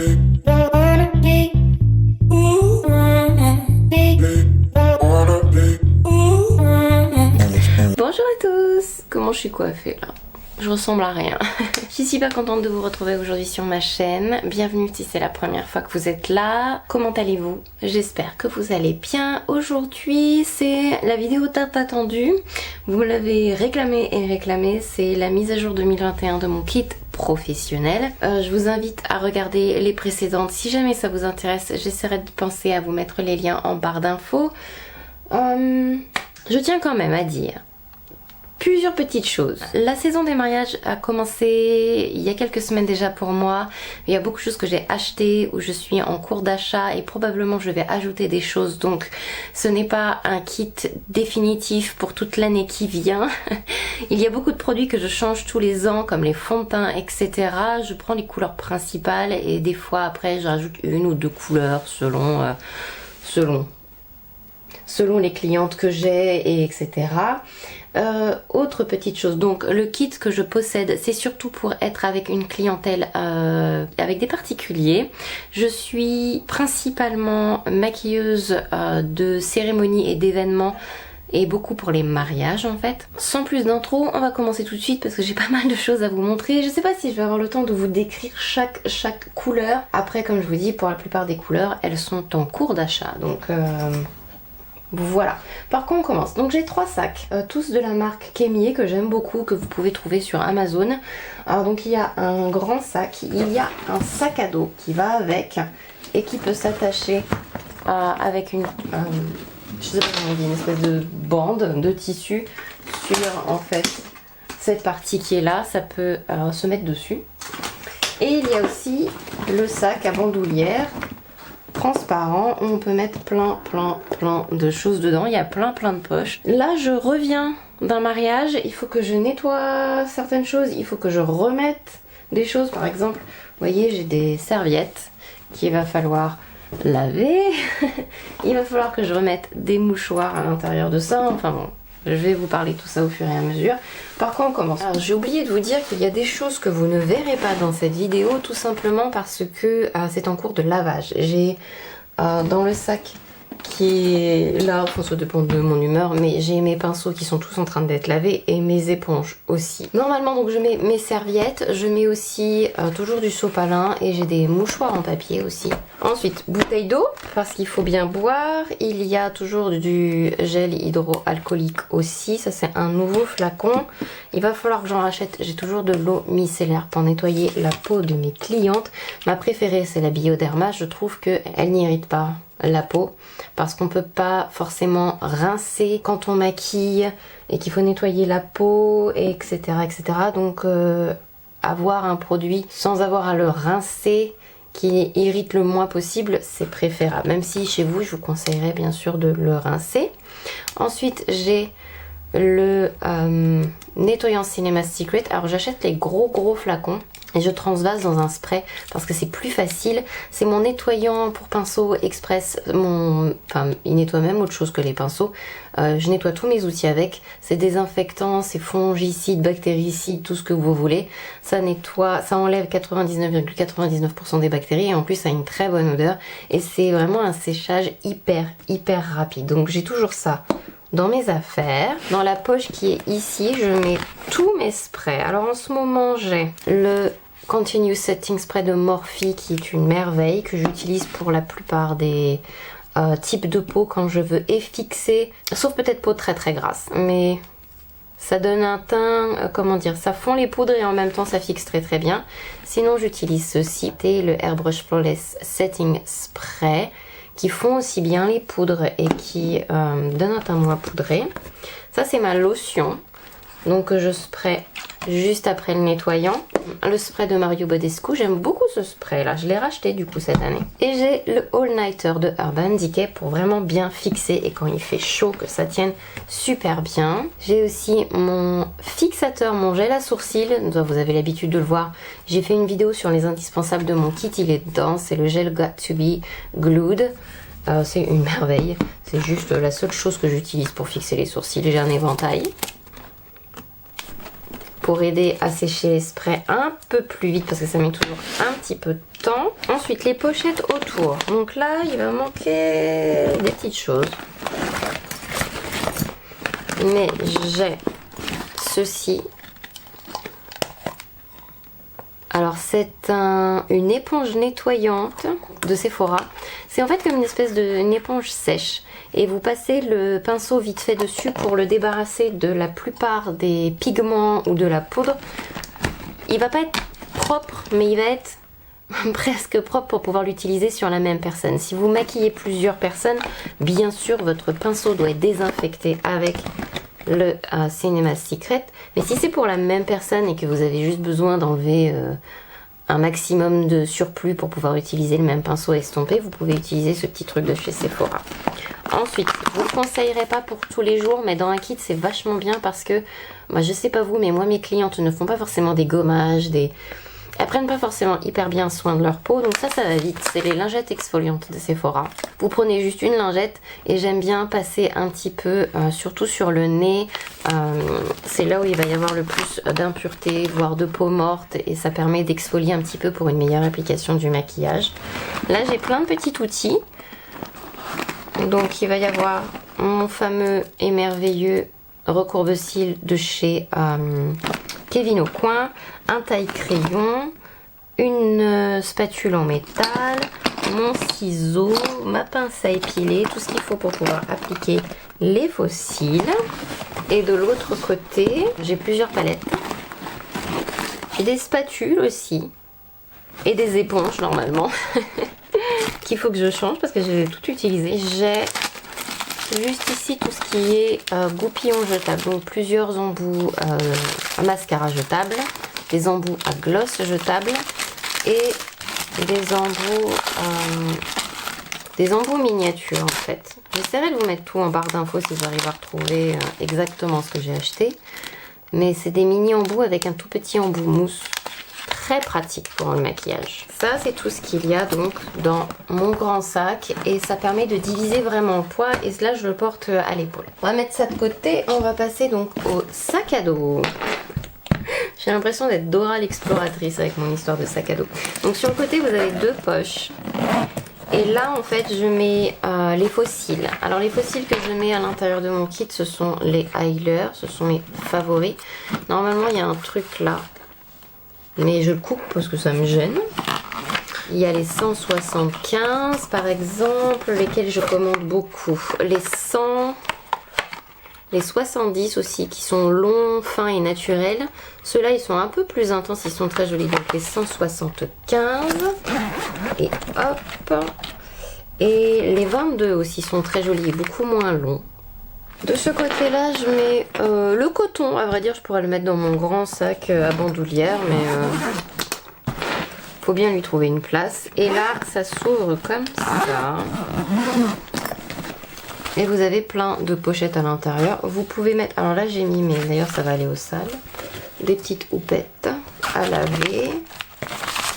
Bonjour à tous, comment je suis coiffée là? Je ressemble à rien. Je suis super contente de vous retrouver aujourd'hui sur ma chaîne. Bienvenue si c'est la première fois que vous êtes là. Comment allez-vous? J'espère que vous allez bien. Aujourd'hui c'est la vidéo tant attendue. Vous l'avez réclamé et réclamé. C'est la mise à jour 2021 de mon kit professionnel. Je vous invite à regarder les précédentes. Si jamais ça vous intéresse, j'essaierai de penser à vous mettre les liens en barre d'infos. Je tiens quand même à dire plusieurs petites choses. La saison des mariages a commencé il y a quelques semaines déjà pour moi. Il y a beaucoup de choses que j'ai achetées où je suis en cours d'achat et probablement je vais ajouter des choses. Donc ce n'est pas un kit définitif pour toute l'année qui vient. Il y a beaucoup de produits que je change tous les ans comme les fonds de teint, etc. Je prends les couleurs principales et des fois après j'ajoute une ou deux couleurs selon les clientes que j'ai et etc. Autre petite chose, donc le kit que je possède c'est surtout pour être avec une clientèle avec des particuliers. Je suis principalement maquilleuse de cérémonies et d'événements et beaucoup pour les mariages en fait. Sans plus d'intro, on va commencer tout de suite parce que j'ai pas mal de choses à vous montrer. Je sais pas si je vais avoir le temps de vous décrire chaque couleur. Après comme je vous dis, pour la plupart des couleurs elles sont en cours d'achat, donc voilà. Par contre on commence. Donc j'ai 3 sacs, tous de la marque Kemier que j'aime beaucoup, que vous pouvez trouver sur Amazon. Alors donc il y a un grand sac, il y a un sac à dos qui va avec et qui peut s'attacher avec une, je sais pas comment on dit, une espèce de bande de tissu sur en fait cette partie qui est là, ça peut se mettre dessus. Et il y a aussi le sac à bandoulière transparent où on peut mettre plein de choses dedans. Il y a plein de poches. Là je reviens d'un mariage, il faut que je nettoie certaines choses, il faut que je remette des choses. Par exemple, vous voyez, j'ai des serviettes qu'il va falloir laver. Il va falloir que je remette des mouchoirs à l'intérieur de ça. Enfin bon, je vais vous parler de tout ça au fur et à mesure. Par contre on commence. Alors j'ai oublié de vous dire qu'il y a des choses que vous ne verrez pas dans cette vidéo, tout simplement parce que c'est en cours de lavage. J'ai dans le sac qui est là, enfin ça dépend de mon humeur, mais j'ai mes pinceaux qui sont tous en train d'être lavés et mes éponges aussi. Normalement donc je mets mes serviettes, je mets aussi toujours du sopalin et j'ai des mouchoirs en papier aussi. Ensuite bouteille d'eau parce qu'il faut bien boire, il y a toujours du gel hydroalcoolique aussi, ça c'est un nouveau flacon. Il va falloir que j'en rachète, j'ai toujours de l'eau micellaire pour nettoyer la peau de mes clientes. Ma préférée c'est la Bioderma, je trouve qu'elle n'irrite pas la peau parce qu'on peut pas forcément rincer quand on maquille et qu'il faut nettoyer la peau etc. Donc avoir un produit sans avoir à le rincer qui irrite le moins possible, c'est préférable, même si chez vous je vous conseillerais bien sûr de le rincer. Ensuite j'ai le nettoyant Cinema Secret. Alors j'achète les gros flacons et je transvase dans un spray parce que c'est plus facile. C'est mon nettoyant pour pinceau express. Enfin, il nettoie même autre chose que les pinceaux. Je nettoie tous mes outils avec. C'est désinfectant, c'est fongicide, bactéricide, tout ce que vous voulez. Ça nettoie, ça enlève 99,99% des bactéries et en plus ça a une très bonne odeur. Et c'est vraiment un séchage hyper rapide. Donc j'ai toujours ça dans mes affaires. Dans la poche qui est ici, je mets tous mes sprays. Alors en ce moment, j'ai le Continuous Setting Spray de Morphe qui est une merveille que j'utilise pour la plupart des types de peau quand je veux fixer, sauf peut-être peau très grasse, mais ça donne un teint, comment dire, ça fond les poudres et en même temps ça fixe très bien. Sinon j'utilise ceci, c'est le Airbrush Flawless Setting Spray qui font aussi bien les poudres et qui donnent un teint moins poudré. Ça c'est ma lotion, donc je spray juste après le nettoyant. Le spray de Mario Badescu, j'aime beaucoup ce spray là, je l'ai racheté du coup cette année. Et j'ai le All Nighter de Urban Decay pour vraiment bien fixer et quand il fait chaud que ça tienne super bien. J'ai aussi mon fixateur, mon gel à sourcils, vous avez l'habitude de le voir. J'ai fait une vidéo sur les indispensables de mon kit, il est dedans, c'est le gel Got to Be Glued. C'est une merveille, c'est juste la seule chose que j'utilise pour fixer les sourcils. J'ai un éventail pour aider à sécher les sprays un peu plus vite parce que ça met toujours un petit peu de temps. Ensuite, les pochettes autour. Donc là, il va manquer des petites choses. Mais j'ai ceci. Alors c'est une éponge nettoyante de Sephora. C'est en fait comme une espèce d'une éponge sèche. Et vous passez le pinceau vite fait dessus pour le débarrasser de la plupart des pigments ou de la poudre. Il va pas être propre, mais il va être presque propre pour pouvoir l'utiliser sur la même personne. Si vous maquillez plusieurs personnes, bien sûr votre pinceau doit être désinfecté avec le Cinema Secret. Mais si c'est pour la même personne et que vous avez juste besoin d'enlever un maximum de surplus pour pouvoir utiliser le même pinceau estompé, vous pouvez utiliser ce petit truc de chez Sephora. Ensuite, je vous le conseillerais pas pour tous les jours, mais dans un kit c'est vachement bien parce que, moi je sais pas vous, mais moi mes clientes ne font pas forcément des gommages, elles prennent pas forcément hyper bien soin de leur peau, donc ça va vite. C'est les lingettes exfoliantes de Sephora. Vous prenez juste une lingette et j'aime bien passer un petit peu, surtout sur le nez. C'est là où il va y avoir le plus d'impuretés, voire de peau morte, et ça permet d'exfolier un petit peu pour une meilleure application du maquillage. Là j'ai plein de petits outils. Donc il va y avoir mon fameux et merveilleux recourbe-cils de chez Kevyn Aucoin, un taille-crayon, une spatule en métal, mon ciseau, ma pince à épiler, tout ce qu'il faut pour pouvoir appliquer les faux cils. Et de l'autre côté, j'ai plusieurs palettes. J'ai des spatules aussi. Et des éponges normalement. Qu'il faut que je change parce que je les ai toutes utilisées. J'ai juste ici tout ce qui est goupillon jetable, donc plusieurs embouts à mascara jetable, des embouts à gloss jetable et des embouts miniatures en fait. J'essaierai de vous mettre tout en barre d'infos si j'arrive à retrouver exactement ce que j'ai acheté. Mais c'est des mini embouts avec un tout petit embout mousse. Très pratique pour le maquillage. Ça c'est tout ce qu'il y a donc dans mon grand sac et ça permet de diviser vraiment le poids et là je le porte à l'épaule. On va mettre ça de côté, on va passer donc au sac à dos. J'ai l'impression d'être Dora l'exploratrice avec mon histoire de sac à dos. Donc sur le côté vous avez deux poches et là en fait je mets les faux cils. Alors les faux cils que je mets à l'intérieur de mon kit ce sont les Eyelers, ce sont mes favoris. Normalement il y a un truc là. Mais je le coupe parce que ça me gêne. Il y a les 175 par exemple, lesquels je commande beaucoup. Les 100, les 70 aussi qui sont longs, fins et naturels. Ceux-là ils sont un peu plus intenses, ils sont très jolis. Donc les 175. Et hop. Et les 22 aussi sont très jolis, beaucoup moins longs. De ce côté-là, je mets le coton. À vrai dire, je pourrais le mettre dans mon grand sac à bandoulière, mais faut bien lui trouver une place. Et là, ça s'ouvre comme ça. Et vous avez plein de pochettes à l'intérieur. Vous pouvez mettre... Alors là, j'ai mis, mais d'ailleurs, ça va aller aux salles. Des petites houpettes à laver.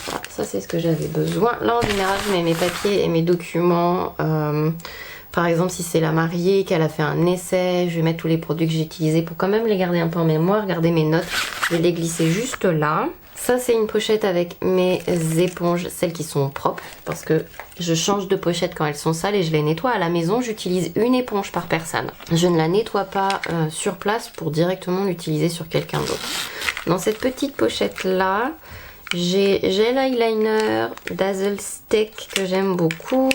Voilà, ça, c'est ce que j'avais besoin. Là, en général, je mets mes papiers et mes documents... Par exemple, si c'est la mariée, qu'elle a fait un essai, je vais mettre tous les produits que j'ai utilisés pour quand même les garder un peu en mémoire. Regardez mes notes, je vais les glisser juste là. Ça, c'est une pochette avec mes éponges, celles qui sont propres, parce que je change de pochette quand elles sont sales et je les nettoie à la maison. J'utilise une éponge par personne. Je ne la nettoie pas sur place pour directement l'utiliser sur quelqu'un d'autre. Dans cette petite pochette-là, j'ai gel eyeliner Dazzle Stick que j'aime beaucoup.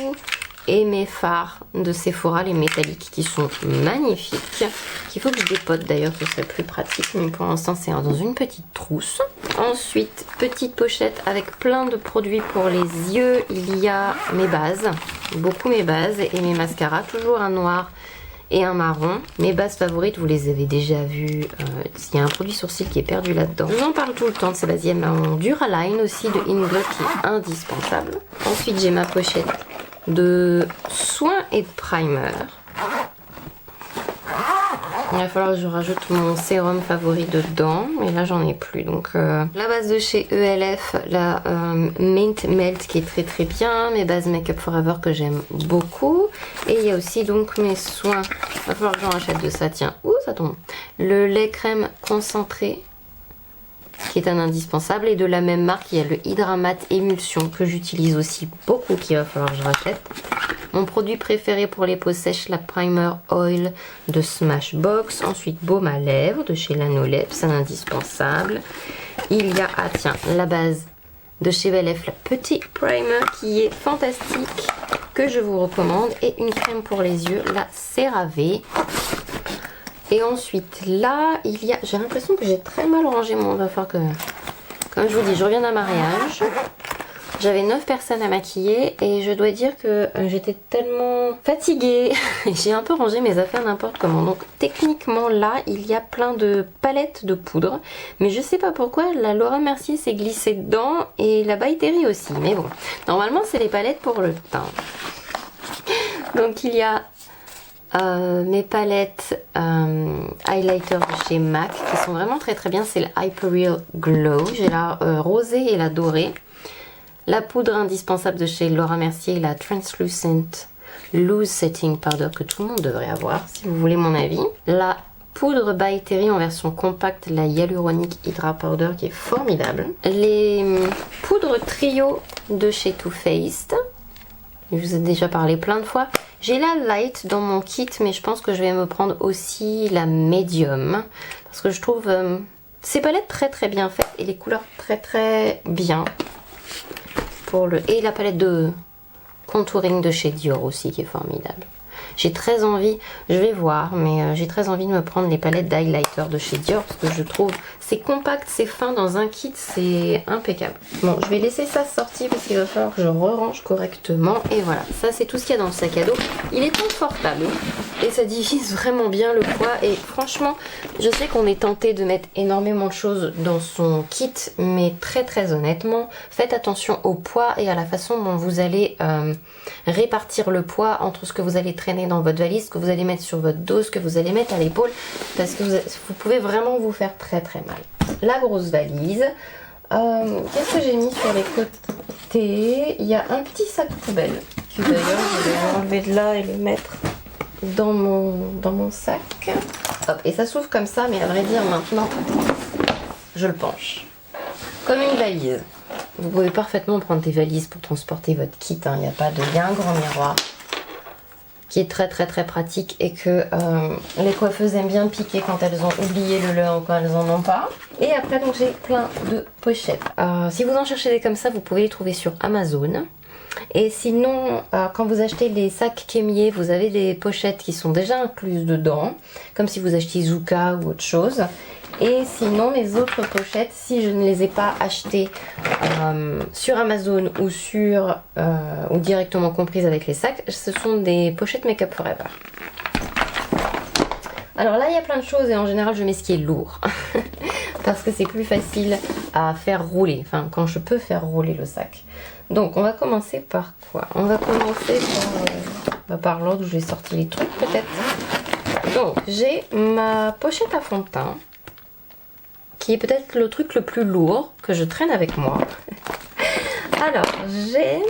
Et mes fards de Sephora, les métalliques, qui sont magnifiques. Qu'il faut que je dépote d'ailleurs, ce serait plus pratique. Mais pour l'instant, c'est dans une petite trousse. Ensuite, petite pochette avec plein de produits pour les yeux. Il y a mes bases, beaucoup mes bases et mes mascaras. Toujours un noir et un marron. Mes bases favorites, vous les avez déjà vues. Il y a un produit sourcil qui est perdu là-dedans. J'en parle tout le temps de ces bases. Il y a mon Duraline aussi de Inglow qui est indispensable. Ensuite, j'ai ma pochette de soins et de primer. Il va falloir que je rajoute mon sérum favori dedans, mais là j'en ai plus. Donc la base de chez ELF, la Mint Melt qui est très très bien, mes bases Make Up Forever que j'aime beaucoup, et il y a aussi donc mes soins. Il va falloir que j'en achète de ça, tiens, ouh ça tombe. Le lait crème concentré qui est un indispensable. Et de la même marque, il y a le Hydramat Émulsion que j'utilise aussi beaucoup, qu'il va falloir que je rachète. Mon produit préféré pour les peaux sèches, la Primer Oil de Smashbox. Ensuite, baume à lèvres de chez Lanoleb, c'est un indispensable. Il y a, ah tiens, la base de chez Belle F, la petite primer qui est fantastique, que je vous recommande. Et une crème pour les yeux, la CeraVe. Et ensuite, là, il y a... J'ai l'impression que j'ai très mal rangé mon... Va falloir que... Comme je vous dis, je reviens d'un mariage. J'avais 9 personnes à maquiller et je dois dire que j'étais tellement fatiguée. J'ai un peu rangé mes affaires n'importe comment. Donc techniquement là, il y a plein de palettes de poudre. Mais je sais pas pourquoi, la Laura Mercier s'est glissée dedans et la By Terry aussi. Mais bon, normalement c'est les palettes pour le teint. Donc il y a mes palettes highlighter de chez MAC qui sont vraiment très très bien. C'est le Hyperreal Glow. J'ai la rosée et la dorée. La poudre indispensable de chez Laura Mercier, la Translucent Loose Setting Powder que tout le monde devrait avoir si vous voulez mon avis. La poudre By Terry en version compacte, la Hyaluronic Hydra Powder qui est formidable. Les poudres trio de chez Too Faced. Je vous ai déjà parlé plein de fois. J'ai la light dans mon kit mais je pense que je vais me prendre aussi la medium. Parce que je trouve ces palettes très très bien faites et les couleurs très très bien. Et la palette de contouring de chez Dior aussi qui est formidable. J'ai très envie, je vais voir, mais j'ai très envie de me prendre les palettes d'highlighter de chez Dior parce que je trouve c'est compact, c'est fin dans un kit, c'est impeccable. Bon, je vais laisser ça sortir parce qu'il va falloir que je re-range correctement. Et voilà, ça c'est tout ce qu'il y a dans le sac à dos. Il est confortable et ça divise vraiment bien le poids. Et franchement, je sais qu'on est tenté de mettre énormément de choses dans son kit, mais très très honnêtement, faites attention au poids et à la façon dont vous allez répartir le poids entre ce que vous allez traîner dans votre valise, ce que vous allez mettre sur votre dos, ce que vous allez mettre à l'épaule, parce que vous pouvez vraiment vous faire très très mal. La grosse valise. Qu'est-ce que j'ai mis sur les côtés? Il y a un petit sac poubelle, que d'ailleurs je vais enlever de là et le mettre dans mon sac. Hop, et ça s'ouvre comme ça, mais à vrai dire maintenant, je le penche. Comme une valise. Vous pouvez parfaitement prendre des valises pour transporter votre kit, hein. Il y a un grand miroir qui est très très très pratique et que les coiffeuses aiment bien piquer quand elles ont oublié le leur ou quand elles en ont pas. Et après donc j'ai plein de pochettes. Si vous en cherchez des comme ça, vous pouvez les trouver sur Amazon. Et sinon, quand vous achetez les sacs Kémier, vous avez des pochettes qui sont déjà incluses dedans, comme si vous achetiez Zuka ou autre chose. Et sinon, les autres pochettes, si je ne les ai pas achetées sur Amazon ou directement comprises avec les sacs, ce sont des pochettes Make Up For Ever. Alors là, il y a plein de choses et en général, je mets ce qui est lourd. Parce que c'est plus facile à faire rouler, enfin quand je peux faire rouler le sac. Donc on va commencer par quoi? On va commencer par l'ordre où j'ai sorti les trucs peut-être. Donc j'ai ma pochette à fond de teint, qui est peut-être le truc le plus lourd que je traîne avec moi. Alors j'ai,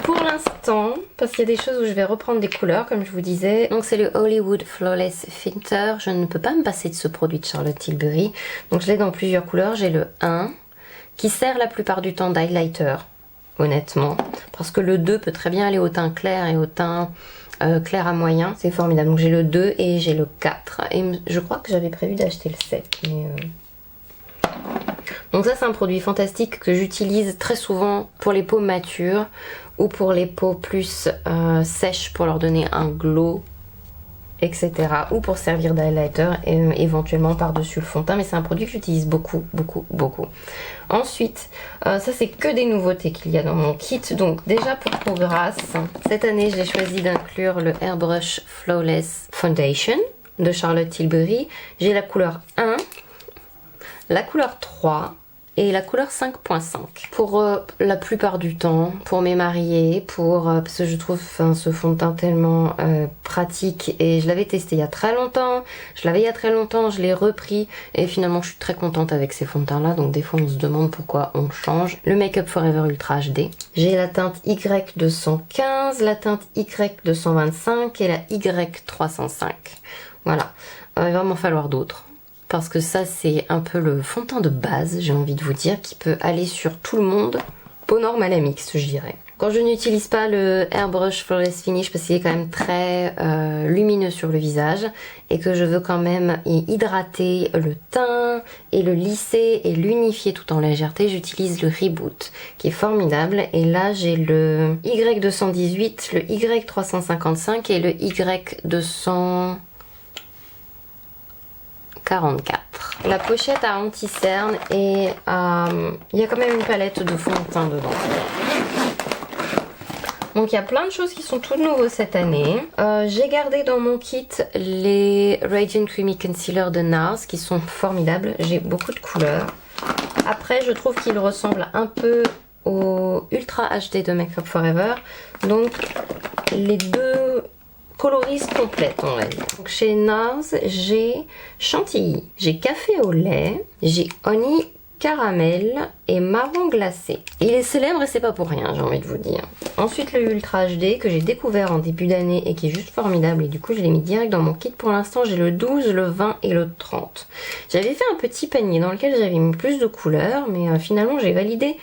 pour l'instant, parce qu'il y a des choses où je vais reprendre des couleurs comme je vous disais, donc c'est le Hollywood Flawless Filter. Je ne peux pas me passer de ce produit de Charlotte Tilbury, donc je l'ai dans plusieurs couleurs. J'ai le 1 qui sert la plupart du temps d'highlighter, honnêtement, parce que le 2 peut très bien aller au teint clair et au teint clair à moyen, c'est formidable. Donc j'ai le 2 et j'ai le 4 et je crois que j'avais prévu d'acheter le 7 mais donc ça c'est un produit fantastique que j'utilise très souvent pour les peaux matures ou pour les peaux plus sèches pour leur donner un glow, etc. ou pour servir d'highlighter et éventuellement par dessus le fond de teint, mais c'est un produit que j'utilise beaucoup. Ensuite, ça c'est que des nouveautés qu'il y a dans mon kit. Donc déjà pour peau grasse, cette année j'ai choisi d'inclure le Airbrush Flawless Foundation de Charlotte Tilbury. J'ai la couleur 1, la couleur 3 et la couleur 5.5 pour la plupart du temps, pour mes mariés, parce que je trouve ce fond de teint tellement pratique et je l'avais testé il y a très longtemps, je l'ai repris et finalement je suis très contente avec ces fonds de teint là, donc des fois on se demande pourquoi on change. Le Make Up For Ever Ultra HD, j'ai la teinte Y215, la teinte Y225 et la Y305, voilà, il va m'en falloir d'autres. parce que ça c'est un peu le fond de teint de base, j'ai envie de vous dire, qui peut aller sur tout le monde, peau normale à mix je dirais. Quand je n'utilise pas le Airbrush Flawless Finish parce qu'il est quand même très lumineux sur le visage et que je veux quand même y hydrater le teint et le lisser et l'unifier tout en légèreté, j'utilise le Reboot qui est formidable. Et là j'ai le Y218, le Y355 et le Y244. La pochette a anti-cerne et il y a quand même une palette de fond de teint dedans. Donc il y a plein de choses qui sont tout nouveaux cette année. J'ai gardé dans mon kit les Radiant Creamy Concealer de NARS qui sont formidables. J'ai beaucoup de couleurs. Après je trouve qu'ils ressemblent un peu au Ultra HD de Make Up For Ever. Donc les deux coloristes complètes on va dire. Donc chez NARS j'ai chantilly, j'ai café au lait, j'ai honey caramel et marron glacé. Il est célèbre et c'est pas pour rien, j'ai envie de vous dire. Ensuite le Ultra HD que j'ai découvert en début d'année et qui est juste formidable et du coup je l'ai mis direct dans mon kit. Pour l'instant j'ai le 12, le 20 et le 30. J'avais fait un petit panier dans lequel j'avais mis plus de couleurs mais finalement j'ai validé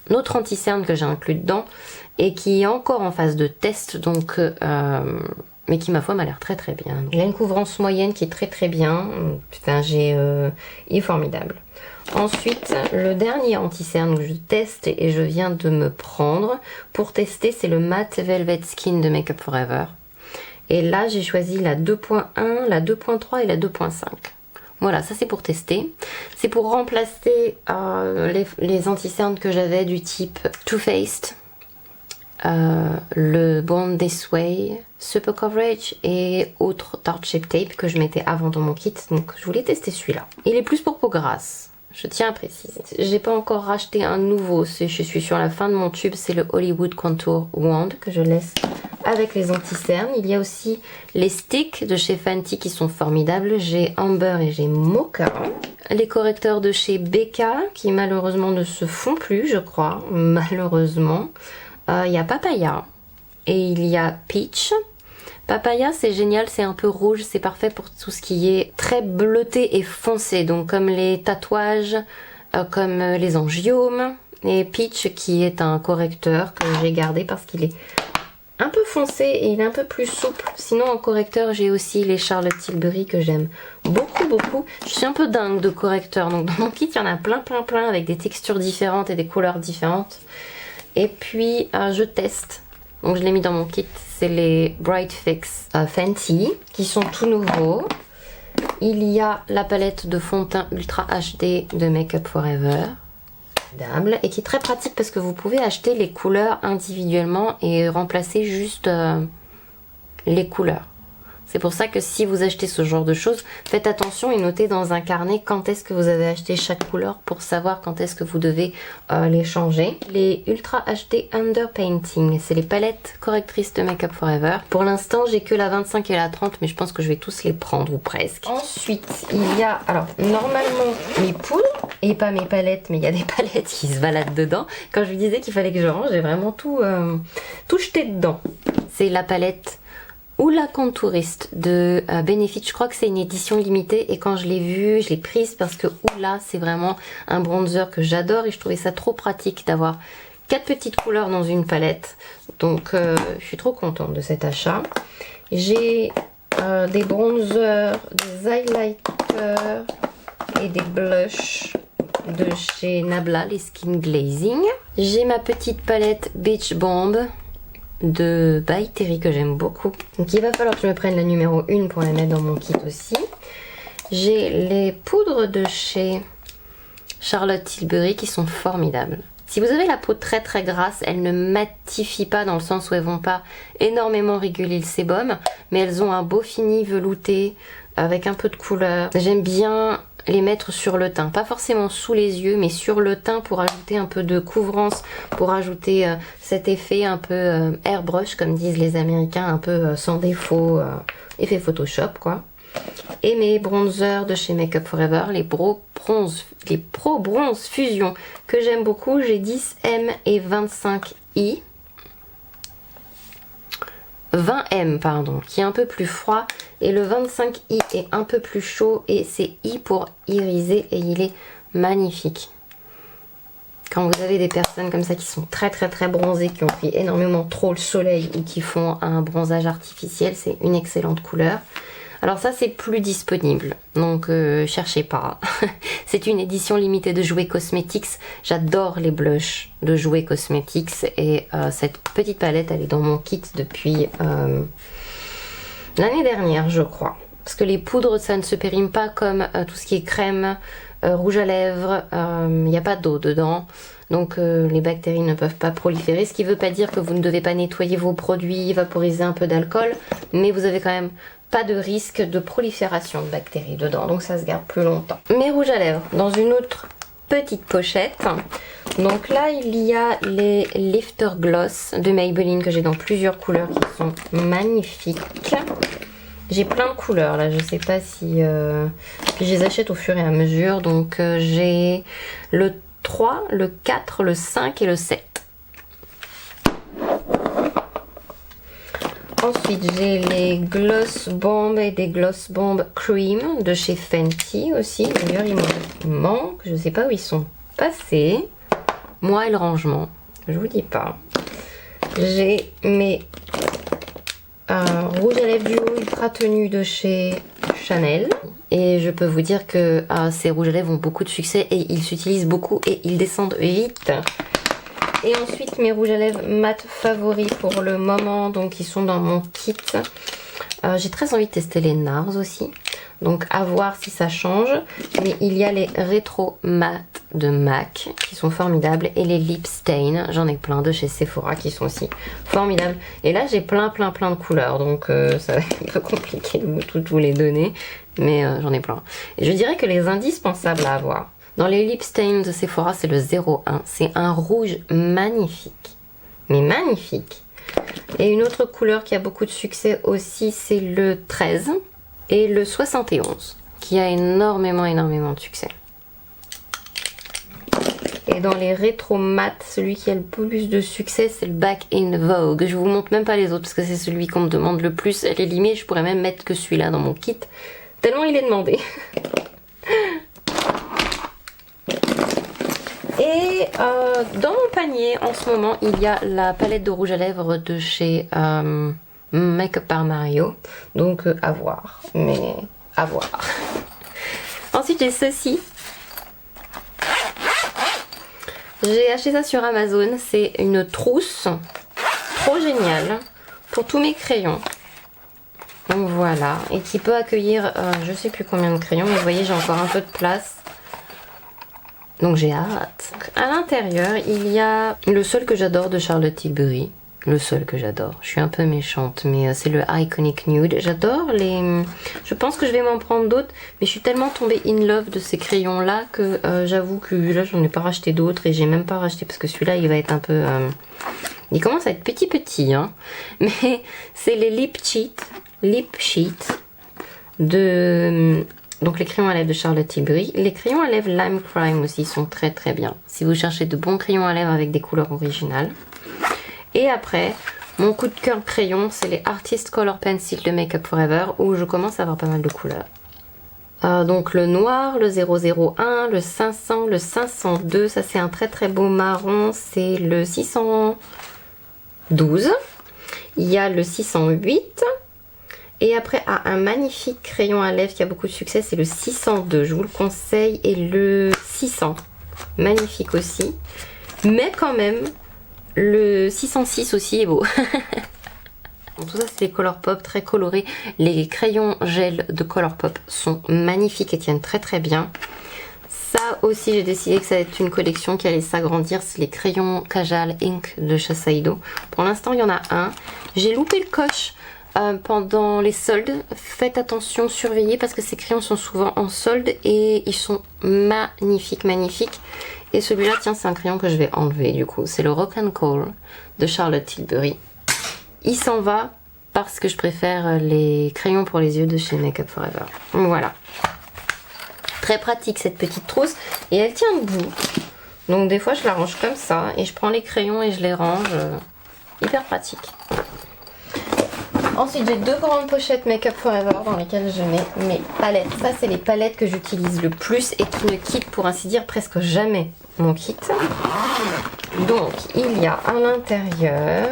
notre anti-cerne que j'ai inclus dedans et qui est encore en phase de test donc mais qui ma foi m'a l'air très très bien. Il a une couvrance moyenne qui est très très bien. Putain, il est formidable. Ensuite, le dernier anti-cerne que je teste et je viens de me prendre pour tester, c'est le Matte Velvet Skin de Make Up For Ever. Et là, j'ai choisi la 2.1, la 2.3 et la 2.5. Voilà, ça c'est pour tester. C'est pour remplacer les anti-cernes que j'avais du type Too Faced, le Born This Way, Super Coverage et autres Tarte Shape Tape que je mettais avant dans mon kit. Donc je voulais tester celui-là. Il est plus pour peau grasse. Je tiens à préciser. J'ai pas encore racheté un nouveau, je suis sur la fin de mon tube, c'est le Hollywood Contour Wand que je laisse avec les anti-cernes. Il y a aussi les sticks de chez Fenty qui sont formidables. J'ai Amber et j'ai Mocha. Les correcteurs de chez Becca qui malheureusement ne se font plus, je crois. Malheureusement. Il y a Papaya et il y a Peach. Papaya c'est génial, c'est un peu rouge, c'est parfait pour tout ce qui est très bleuté et foncé, donc comme les tatouages, comme les angiomes. Et Peach qui est un correcteur que j'ai gardé parce qu'il est un peu foncé et il est un peu plus souple. Sinon en correcteur j'ai aussi les Charlotte Tilbury que j'aime beaucoup beaucoup. Je suis un peu dingue de correcteurs, donc dans mon kit il y en a plein avec des textures différentes et des couleurs différentes. Et puis je teste. Donc je l'ai mis dans mon kit, c'est les Bright Fix Fenty qui sont tout nouveaux. Il y a la palette de fond de teint Ultra HD de Make Up For Ever. Et qui est très pratique parce que vous pouvez acheter les couleurs individuellement et remplacer juste les couleurs. C'est pour ça que si vous achetez ce genre de choses, faites attention et notez dans un carnet quand est-ce que vous avez acheté chaque couleur pour savoir quand est-ce que vous devez les changer. Les Ultra HD Underpainting, c'est les palettes correctrices de Make Up For Ever. Pour l'instant, j'ai que la 25 et la 30, mais je pense que je vais tous les prendre ou presque. Ensuite, il y a alors normalement mes poudres et pas mes palettes, mais il y a des palettes qui se baladent dedans. Quand je lui disais qu'il fallait que je range, j'ai vraiment tout jeté dedans. C'est la palette ou la contouriste de Benefit, je crois que c'est une édition limitée et quand je l'ai vue, je l'ai prise parce que oula, c'est vraiment un bronzer que j'adore et je trouvais ça trop pratique d'avoir 4 petites couleurs dans une palette. Donc je suis trop contente de cet achat. J'ai des bronzers, des highlighters et des blushs de chez Nabla, les Skin Glazing. J'ai ma petite palette Beach Bomb de By Terry que j'aime beaucoup. Donc il va falloir que je me prenne la numéro 1 pour la mettre dans mon kit aussi. J'ai les poudres de chez Charlotte Tilbury qui sont formidables. Si vous avez la peau très grasse, elles ne matifient pas dans le sens où elles vont pas énormément réguler le sébum, mais elles ont un beau fini velouté avec un peu de couleur. J'aime bien les mettre sur le teint, pas forcément sous les yeux mais sur le teint pour ajouter un peu de couvrance, pour ajouter cet effet un peu airbrush comme disent les américains, un peu sans défaut, effet Photoshop quoi. Et mes bronzers de chez Make Up For Ever, les Pro Bronze Fusion que j'aime beaucoup, j'ai 10M et 25I. 20M pardon, qui est un peu plus froid, et le 25I est un peu plus chaud, et c'est I pour iriser, et il est magnifique. Quand vous avez des personnes comme ça qui sont très bronzées, qui ont pris énormément trop le soleil ou qui font un bronzage artificiel, c'est une excellente couleur. Alors ça c'est plus disponible, donc cherchez pas. C'est une édition limitée de Jouer Cosmetics. J'adore les blushs de Jouer Cosmetics et cette petite palette elle est dans mon kit depuis l'année dernière je crois. Parce que les poudres ça ne se périme pas comme tout ce qui est crème, rouge à lèvres, il n'y a pas d'eau dedans. Donc les bactéries ne peuvent pas proliférer, ce qui ne veut pas dire que vous ne devez pas nettoyer vos produits, vaporiser un peu d'alcool, mais vous avez quand même pas de risque de prolifération de bactéries dedans, donc ça se garde plus longtemps. Mes rouges à lèvres dans une autre petite pochette. Donc là il y a les Lifter Gloss de Maybelline que j'ai dans plusieurs couleurs qui sont magnifiques. J'ai plein de couleurs là, je sais pas si... Puis je les achète au fur et à mesure, donc j'ai le 3, le 4, le 5 et le 7. Ensuite j'ai les Gloss Bomb et des Gloss Bomb Cream de chez Fenty aussi. D'ailleurs il me manque, je sais pas où ils sont passés. Moi et le rangement, je vous dis pas. J'ai mes rouge à lèvres duo ultra tenue de chez Chanel. Et je peux vous dire que ces rouges à lèvres ont beaucoup de succès et ils s'utilisent beaucoup et ils descendent vite. Et ensuite mes rouges à lèvres mat favoris pour le moment, donc ils sont dans mon kit. J'ai très envie de tester les NARS aussi, donc à voir si ça change. Mais il y a les rétro mat de MAC qui sont formidables et les lip stain, j'en ai plein de chez Sephora qui sont aussi formidables. Et là j'ai plein de couleurs, donc ça va être un peu compliqué de toutes vous les donner, mais j'en ai plein. Et je dirais que les indispensables à avoir dans les lip stains de Sephora, c'est le 01. C'est un rouge magnifique, mais magnifique. Et une autre couleur qui a beaucoup de succès aussi, c'est le 13 et le 71, qui a énormément de succès. Et dans les rétro mat, celui qui a le plus de succès, c'est le Back in Vogue. Je vous montre même pas les autres parce que c'est celui qu'on me demande le plus. Elle est limée, je pourrais même mettre que celui-là dans mon kit, tellement il est demandé. Et dans mon panier en ce moment il y a la palette de rouge à lèvres de chez Make-up par Mario, donc à voir, mais à voir. Ensuite j'ai ceci, j'ai acheté ça sur Amazon, c'est une trousse trop géniale pour tous mes crayons. Donc voilà, et qui peut accueillir je sais plus combien de crayons, mais vous voyez j'ai encore un peu de place. Donc j'ai hâte. À l'intérieur, il y a le seul que j'adore de Charlotte Tilbury. Le seul que j'adore. Je suis un peu méchante, mais c'est le Iconic Nude. J'adore les... Je pense que je vais m'en prendre d'autres, mais je suis tellement tombée in love de ces crayons-là que j'avoue que là, j'en ai pas racheté d'autres et j'ai même pas racheté parce que celui-là, il va être un peu... Il commence à être petit, hein. Mais c'est les Lip Sheet de... Donc les crayons à lèvres de Charlotte Tilbury. Les crayons à lèvres Lime Crime aussi sont très bien. Si vous cherchez de bons crayons à lèvres avec des couleurs originales. Et après, mon coup de cœur crayon, c'est les Artist Color Pencil de Make Up For Ever, où je commence à avoir pas mal de couleurs. Donc le noir, le 001, le 500, le 502, ça c'est un très beau marron, c'est le 612. Il y a le 608. Et après, un magnifique crayon à lèvres qui a beaucoup de succès, c'est le 602, je vous le conseille, et le 600, magnifique aussi. Mais quand même, le 606 aussi est beau. Donc, tout ça, c'est des Colourpop très colorés. Les crayons gel de Colourpop sont magnifiques et tiennent très bien. Ça aussi, j'ai décidé que ça allait être une collection qui allait s'agrandir. C'est les crayons Kajal Ink de Shiseido. Pour l'instant, il y en a un. J'ai loupé le coche pendant les soldes. Faites attention, surveillez parce que ces crayons sont souvent en solde et ils sont magnifiques. Et celui-là, tiens, c'est un crayon que je vais enlever du coup. C'est le Rock and Coal de Charlotte Tilbury. Il s'en va parce que je préfère les crayons pour les yeux de chez Make Up For Ever. Voilà. Très pratique cette petite trousse et elle tient debout. Donc des fois je la range comme ça et je prends les crayons et je les range. Hyper pratique. Ensuite, j'ai deux grandes pochettes Make Up Forever dans lesquelles je mets mes palettes. Ça, c'est les palettes que j'utilise le plus et qui ne quittent pour ainsi dire presque jamais mon kit. Donc, il y a à l'intérieur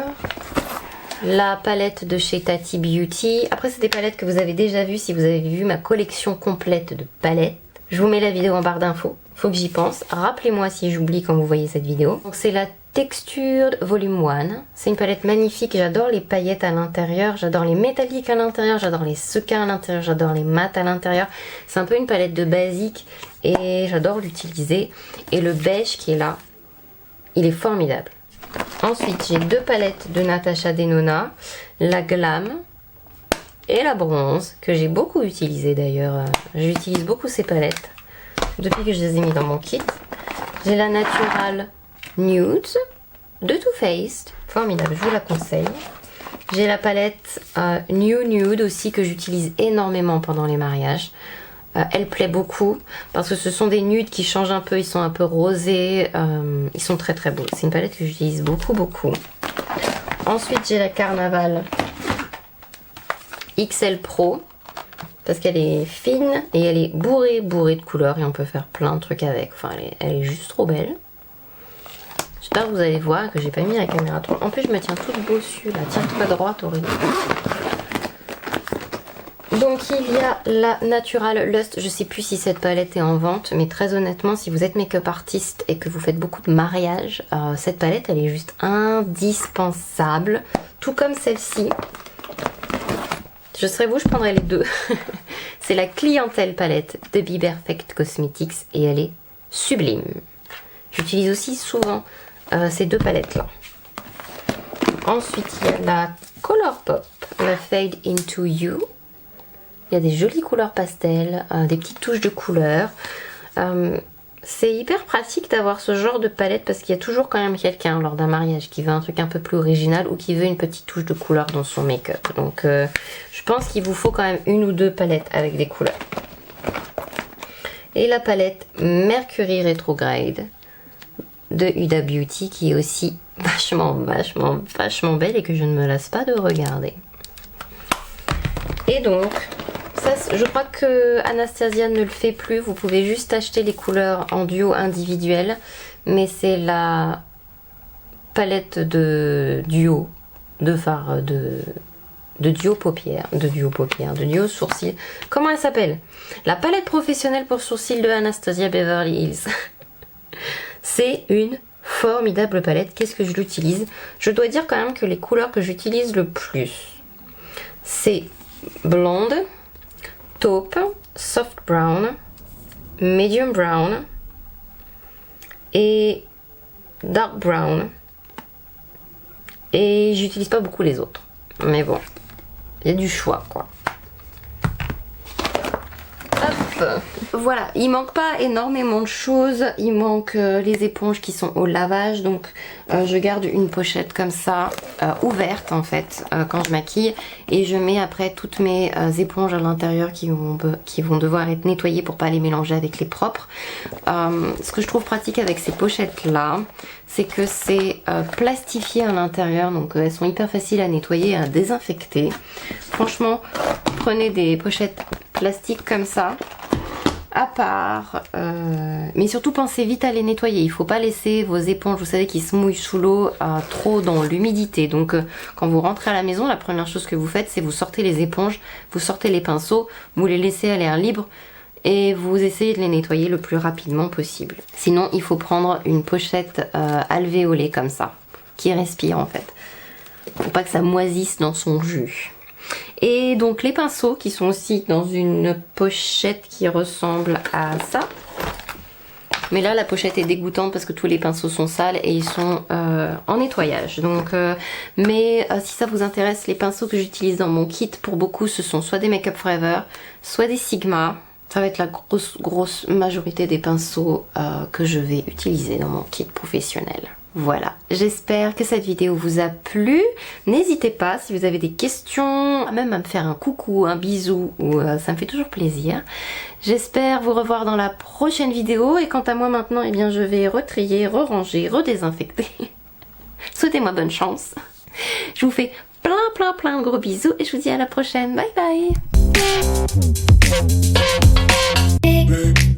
la palette de chez Tati Beauty. Après, c'est des palettes que vous avez déjà vues si vous avez vu ma collection complète de palettes. Je vous mets la vidéo en barre d'infos. Faut que j'y pense. Rappelez-moi si j'oublie quand vous voyez cette vidéo. Donc, c'est la Textured Volume 1. C'est une palette magnifique. J'adore les paillettes à l'intérieur. J'adore les métalliques à l'intérieur. J'adore les sequins à l'intérieur. J'adore les mats à l'intérieur. C'est un peu une palette de basique et j'adore l'utiliser. Et le beige qui est là, il est formidable. Ensuite, j'ai deux palettes de Natasha Denona, la Glam et la Bronze, que j'ai beaucoup utilisé d'ailleurs. J'utilise beaucoup ces palettes depuis que je les ai mis dans mon kit. J'ai la Natural Nude de Too Faced, formidable, je vous la conseille. J'ai la palette New Nude aussi que j'utilise énormément pendant les mariages. Elle plaît beaucoup parce que ce sont des nudes qui changent un peu, ils sont un peu rosés, ils sont très très beaux. C'est une palette que j'utilise beaucoup. Ensuite j'ai la Carnaval XL Pro parce qu'elle est fine et elle est bourrée de couleurs et on peut faire plein de trucs avec. Enfin elle est juste trop belle. J'espère que vous allez voir que j'ai pas mis la caméra trop. En plus je me tiens toute bossue là, tiens-toi droite Aurélie. Donc il y a la Natural Lust, je sais plus si cette palette est en vente, mais très honnêtement si vous êtes make-up artiste et que vous faites beaucoup de mariages, cette palette elle est juste indispensable, tout comme celle-ci. Je serais vous, je prendrais les deux. C'est la Clientèle palette de Be Perfect Cosmetics et elle est sublime. J'utilise aussi souvent ces deux palettes là. Ensuite il y a la Colourpop, la Fade Into You. Il y a des jolies couleurs pastel, des petites touches de couleurs. C'est hyper pratique d'avoir ce genre de palette parce qu'il y a toujours quand même quelqu'un lors d'un mariage qui veut un truc un peu plus original ou qui veut une petite touche de couleur dans son make-up. Donc je pense qu'il vous faut quand même une ou deux palettes avec des couleurs. Et la palette Mercury Retrograde de Huda Beauty qui est aussi vachement belle et que je ne me lasse pas de regarder. Et donc... ça, je crois que Anastasia ne le fait plus, vous pouvez juste acheter les couleurs en duo individuel, mais c'est la palette de duo, de fard, de duo paupières, de duo sourcils. Comment elle s'appelle? La palette professionnelle pour sourcils de Anastasia Beverly Hills. C'est une formidable palette, qu'est-ce que je l'utilise? Je dois dire quand même que les couleurs que j'utilise le plus, c'est blonde, taupe, soft brown, medium brown et dark brown. Et j'utilise pas beaucoup les autres. Mais bon, il y a du choix quoi. Hop. Voilà, il manque pas énormément de choses. Il manque les éponges qui sont au lavage. Donc je garde une pochette comme ça, ouverte en fait, quand je maquille. Et je mets après toutes mes éponges à l'intérieur qui vont devoir être nettoyées pour pas les mélanger avec les propres. Ce que je trouve pratique avec ces pochettes là, c'est que c'est plastifié à l'intérieur. Donc elles sont hyper faciles à nettoyer et à désinfecter. Franchement, prenez des pochettes plastiques comme ça. À part, mais surtout pensez vite à les nettoyer. Il faut pas laisser vos éponges, vous savez, qui se mouillent sous l'eau trop dans l'humidité. Donc quand vous rentrez à la maison, la première chose que vous faites, c'est vous sortez les éponges, vous sortez les pinceaux, vous les laissez à l'air libre et vous essayez de les nettoyer le plus rapidement possible. Sinon il faut prendre une pochette alvéolée comme ça, qui respire en fait, pour pas que ça moisisse dans son jus. Et donc les pinceaux qui sont aussi dans une pochette qui ressemble à ça. Mais là la pochette est dégoûtante parce que tous les pinceaux sont sales et ils sont en nettoyage. Donc, mais si ça vous intéresse, les pinceaux que j'utilise dans mon kit pour beaucoup ce sont soit des Make Up Forever, soit des Sigma. Ça va être la grosse majorité des pinceaux que je vais utiliser dans mon kit professionnel. Voilà, j'espère que cette vidéo vous a plu. N'hésitez pas si vous avez des questions, même à me faire un coucou, un bisou, ou ça me fait toujours plaisir. J'espère vous revoir dans la prochaine vidéo et quant à moi maintenant, eh bien je vais retrier, re-ranger, redésinfecter. Souhaitez-moi bonne chance. Je vous fais plein de gros bisous et je vous dis à la prochaine. Bye bye.